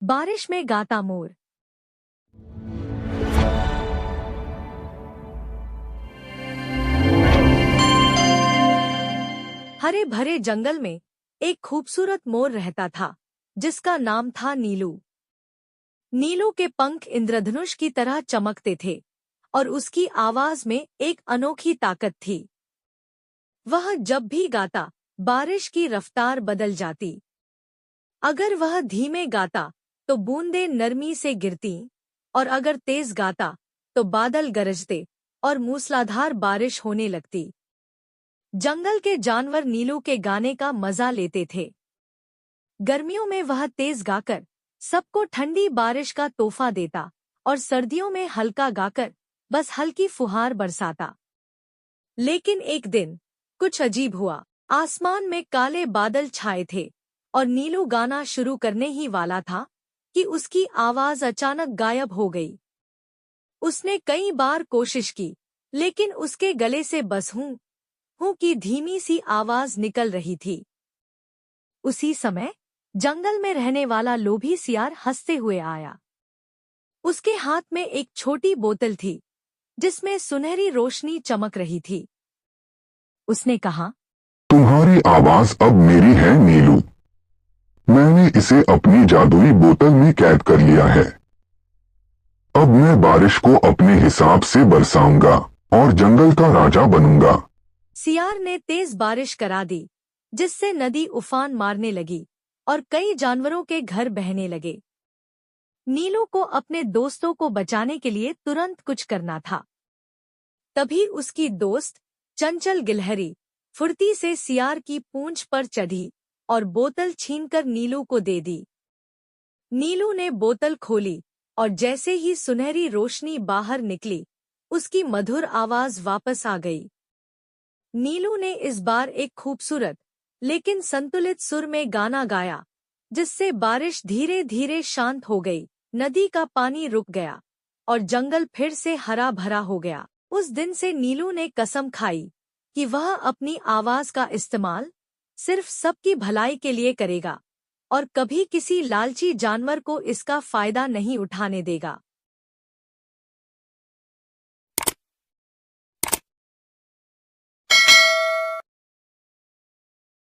बारिश में गाता मोर। हरे भरे जंगल में एक खूबसूरत मोर रहता था जिसका नाम था नीलू। नीलू के पंख इंद्रधनुष की तरह चमकते थे और उसकी आवाज में एक अनोखी ताकत थी। वह जब भी गाता बारिश की रफ्तार बदल जाती। अगर वह धीमे गाता तो बूंदें नरमी से गिरती और अगर तेज गाता तो बादल गरजते और मूसलाधार बारिश होने लगती। जंगल के जानवर नीलू के गाने का मजा लेते थे। गर्मियों में वह तेज गाकर सबको ठंडी बारिश का तोहफा देता और सर्दियों में हल्का गाकर बस हल्की फुहार बरसाता। लेकिन एक दिन कुछ अजीब हुआ। आसमान में काले बादल छाए थे और नीलू गाना शुरू करने ही वाला था कि उसकी आवाज अचानक गायब हो गई। उसने कई बार कोशिश की लेकिन उसके गले से बस हूँ की धीमी सी आवाज निकल रही थी। उसी समय जंगल में रहने वाला लोभी सियार हंसते हुए आया। उसके हाथ में एक छोटी बोतल थी जिसमें सुनहरी रोशनी चमक रही थी। उसने कहा, तुम्हारी आवाज अब मेरी है नीलू। मैंने इसे अपनी जादुई बोतल में कैद कर लिया है। अब मैं बारिश को अपने हिसाब से बरसाऊंगा और जंगल का राजा बनूंगा। सियार ने तेज बारिश करा दी जिससे नदी उफान मारने लगी और कई जानवरों के घर बहने लगे। नीलू को अपने दोस्तों को बचाने के लिए तुरंत कुछ करना था। तभी उसकी दोस्त चंचल गिलहरी फुर्ती से सियार की पूंछ पर चढ़ी और बोतल छीनकर नीलू को दे दी। नीलू ने बोतल खोली और जैसे ही सुनहरी रोशनी बाहर निकली उसकी मधुर आवाज वापस आ गई। नीलू ने इस बार एक खूबसूरत लेकिन संतुलित सुर में गाना गाया जिससे बारिश धीरे धीरे शांत हो गई। नदी का पानी रुक गया और जंगल फिर से हरा भरा हो गया। उस दिन से नीलू ने कसम खाई कि वह अपनी आवाज का इस्तेमाल सिर्फ सबकी भलाई के लिए करेगा और कभी किसी लालची जानवर को इसका फायदा नहीं उठाने देगा।